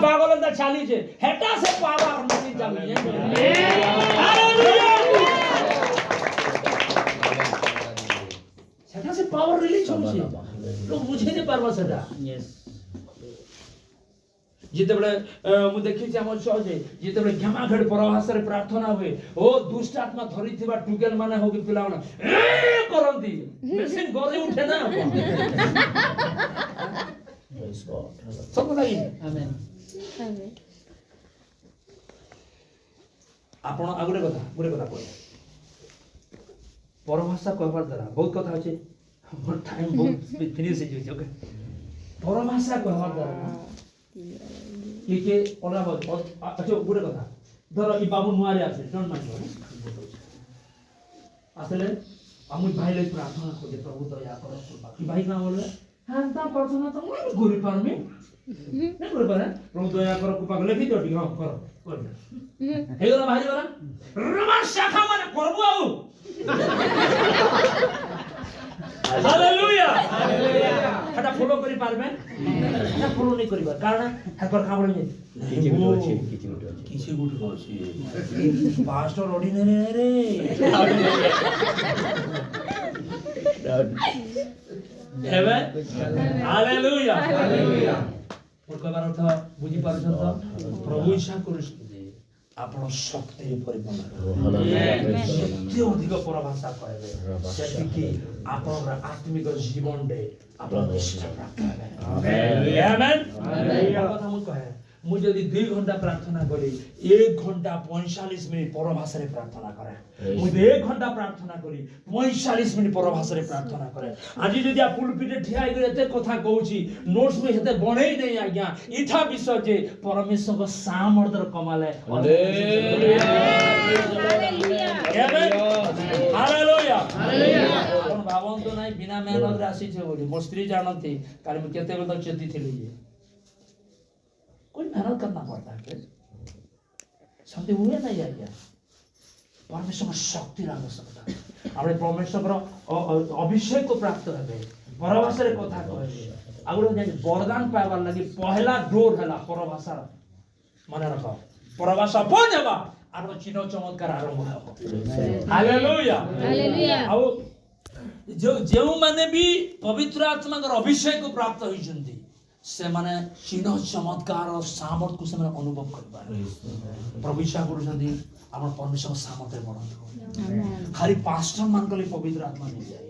पागलता चाली छे हेटा से पावर नहीं चाली हालेलुया हेटा से पावर रिलीज होछि लोग बुझे नहीं पारबा सेटा यस जिते बळे मु देखि जे हमर चर्चे जिते बळे घमाघट परभाषा रे प्रार्थना हुए ओ दुष्ट आत्मा धरि थिबा टुगेल माने हो कि पिलावना करंती मेसिन गरे उठे ना सब लागि आमेन आमेन आपण आगुरे कथा कहले परभाषा कहबार द्वारा बहुत कथा अछि हमर टाइम बहुत फिनिश हो छै ओके परभाषा कहबार द्वारा के ओला अच्छा गुडे कथा धर ई बाबू नुआरे आसे डोंट माइंड आसले हम भाई ले प्रार्थना करे प्रभु दया करो बाकी भाई का बोले हां ता प्रार्थना तो मैं करि पारमी नहीं करि पारे प्रभु दया करो कृपा कर लिखि दो ठीक हां करो कर हे गला भाई वाला रमा शाखा माने करबो आउ हालेलुया हालेलुया हटा फॉलो करि पारबे ना फॉलो नहीं करिबा कारण हकर काम नहीं किछि गुट अछि पास्टर ऑर्डिनरी रे आमेन हालेलुया हालेलुया और कहबार अर्थ बुझी पारछन तो प्रभु इच्छा करिस आपण शक्ति परिपूर्ण शक्ति अधिक परभाषा कहबे सेति कि आपण आत्मिक जीवन दे आपण निष्ठा प्राप्त हेबे आमेन आमेन कथा मु कहे मु जदी 2 घंटा प्रार्थना करी 1 घंटा 45 मिनिट परभाषा रे प्रार्थना करे मु 1 घंटा प्रार्थना करी 45 मिनिट परभाषा रे प्रार्थना करे आज जदी आ पुलपिटे ठिया गरे एते कथा कहूची नोट्स में हेते बनै नै आज्ञा इथा विषय जे परमेश्वर को सामर्थ्य कमाले हालेलुया हालेलुया हालेलुया कोन भावन तो नै बिना मेहनत रे आसी छे बोली मोर स्त्री जानती काल मु केते बेल तक चेती थिली जे कोई मेहनत करना पड़ता है शांति हुए नहीं आज्ञा परमेश्वर की शक्ति आवश्यकता हमरे परमेश्वर अभिषेक को प्राप्त हेबे परभाषा रे कथा कहबे आगुरो जे वरदान पाइबार लागि पहला डोर हला परभाषा माने रखो परभाषा बन हेबा आरो चिन्ह चमत्कार आरंभ हेबो हालेलुया हालेलुया आ जो माने भी पवित्र आत्मा का अभिषेक को प्राप्त होइछन्ती से माने चिन्ह चमत्कार और सामर्थ को से माने अनुभव करबा प्रभु इच्छा करूछन्ती हमर परमेश्वर सामर्थ बढ़ातो आमेन खाली पास्टर मान को पवित्र आत्मा नहीं जाय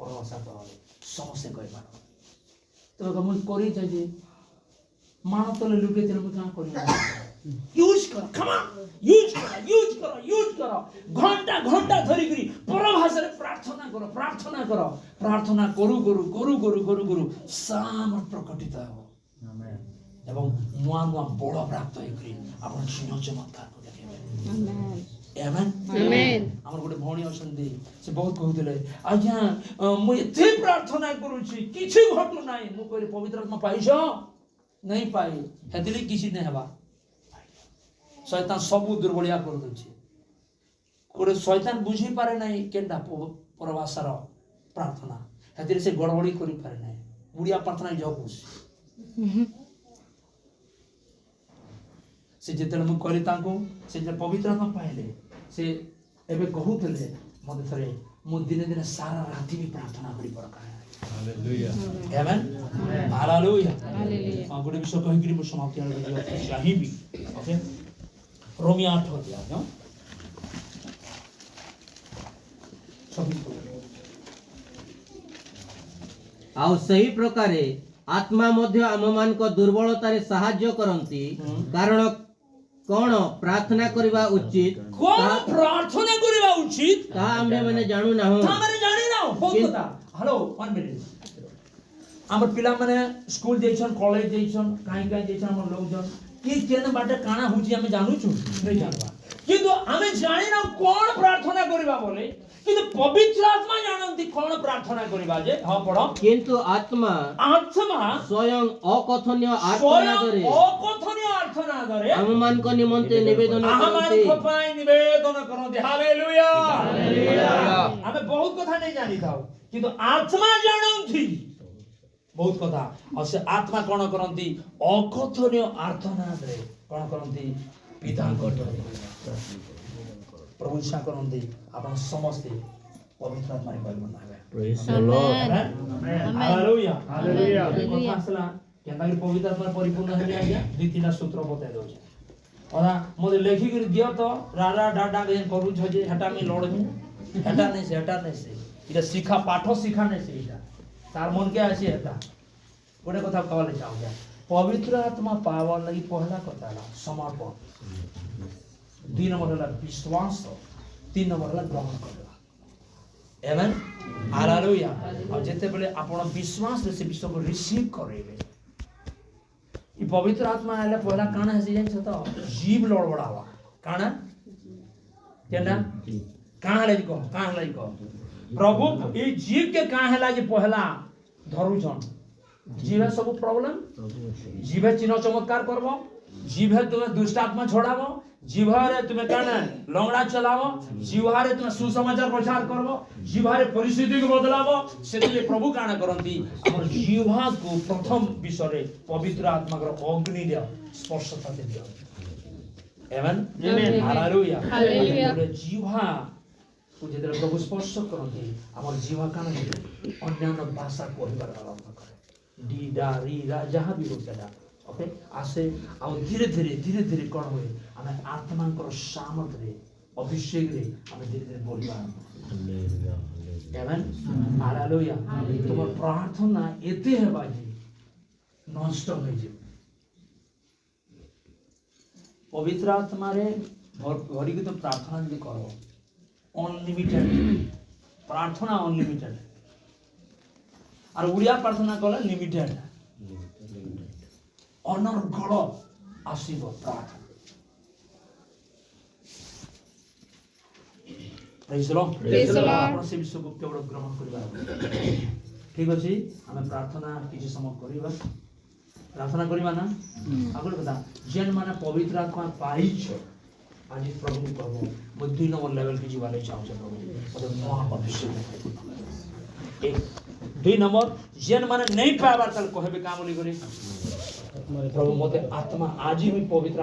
परभाषा तो समस्या कहबा तो हम करी छै जे मान तो लुके तेल में का करी यूज कर कम ऑन यूज करो घंटा घंटा धरी करी परभाषा रे प्रार्थना करो करू सामर्थ प्रकटित हो आमेन एवं नुआ बड़ प्राप्त होई करी आपण चिन्ह चमत्कार को देखेबे आमेन आमेन आमेन हमर गोटे भौणी असंदी से बहुत कहउतले आज्ञा मु एते प्रार्थना करूची किछि घटु नाही मु कहि पवित्र आत्मा पाइछो नहीं पाई हेतिले किछि नै हेबा शैतान सब दुर्बलिया कर दउछि कोरे शैतान बुझी पारे नाही केनटा परभाषार प्रार्थना हेतिले से गड़बड़ी करि पारे नाही बुढ़िया प्रार्थना जाऊ से जेते मु करि तांको से जे पवित्र आत्मा पाइले से एबे कहउतले मते थरे मु दिने दिने सारा राति भी प्रार्थना करि परका हालेलुया आमेन हालेलुया हालेलुया गुडे विषय कहि कि मु समाप्ति आलो चाहिबी ओके रोमी 8 अध्याय न आउ सही प्रकारे आत्मा मध्य आममान को दुर्बलता रे सहाय्य करंती कारण कोन प्रार्थना करबा उचित ता हमें माने जानू ना हो हमरे जानि ना बहुत कथा हेलो 1 मिनट हमर पिला माने स्कूल जैछन कॉलेज जैछन काई जैछन हमर लोग जन कि केन बाटे काना हुची हमें जानू छु नहीं जानबा किंतु हमें जानि ना कोन प्रार्थना करबा बोले किंतु पवित्र आत्मा जानंती कोन प्रार्थना करबा जे हां पढो किंतु आत्मा स्वयं अकथनीय आर्थना दरे हममान को निमंते निवेदन करते हालेलुया हालेलुया हमें बहुत कथा नहीं जानि थाओ किंतु आत्मा जानंती बहुत कथा और से आत्मा कौन करती अकथनीय आर्तनाद रे कौन करती पिता प्रभु इच्छा करती आपण समस्ते पवित्र आत्मा रे परिपूर्ण हेबे Praise the Lord. Hallelujah hallelujah कथा आसला केनता कि पवित्र आत्मा परिपूर्ण हेबे आज्ञा दुई तीन सूत्र बता दउछ ओदा मोदे लेखि कर दियो तो रारा डाडा के करू छ जे हटा में लड़मु हटा नहीं से इटा शिक्षा पाठ शिक्षा नहीं से इटा तार मन के आसी हटा गोटे कथा कहले चाहूगा पवित्र आत्मा पावन लगी पहला कथा ला समर्पण 2 नंबर होला विश्वास 3 नंबर होला ग्रहण करला आमेन हालेलुया और जेते बेले आपण विश्वास से विश्व को रिसीव करेबे ई पवित्र आत्मा आले पहला काना हसी जाय छ तो जीव लड़बड़ावा काना केना काहा ले को प्रभु ए जीव के काहा हैला जे पहला धरु छन जीव सब प्रॉब्लम जीव चिन्ह चमत्कार करबो जीव तुमे दुष्ट आत्मा छोड़ाबो जीवारे तुमे काना लंगड़ा चलाबो जीवारे तुमे सुसमाचार प्रचार करबो जीवारे परिस्थिति को बदलाबो सेते प्रभु काना करंती हमर जीवा को प्रथम विषय रे पवित्र आत्मा कर अग्नि दे स्पर्शता दे दियो आमेन हालेलुया हालेलुया जीवा को जेते प्रभु स्पर्श करंती हमर जीवा काना अन्य भाषा कहबार आरंभ करे डी डा री रा जहां भी होता ओके आसे आ धीरे धीरे कोन होय हमें आत्मा को सामर्थ रे अभिषेक रे हमें धीरे धीरे बोलबा आमेन हालेलुया तुम प्रार्थना एते है बाजी नष्ट होय जे पवित्र आत्मा रे घड़ी के तो प्रार्थना भी करो अनलिमिटेड प्रार्थना अनलिमिटेड और उड़िया प्रार्थना कले लिमिटेड अनर्गल आसीब प्रार्थना प्रेज द लॉर्ड आपण से विश्व को केवल ग्रहण करबा ठीक अछि हमें प्रार्थना किछि समय करबा प्रार्थना करबा ना आगुल कथा जेन माने पवित्र आत्मा पाई छ आज प्रभु प्रभु मो 2 नंबर लेवल की जीवाले चाहू छ प्रभु और महा अभिषेक एक 2 नंबर जेन माने नहीं पावा तल कहबे काम बोली करे प्रभु मते आत्मा आज ही पवित्र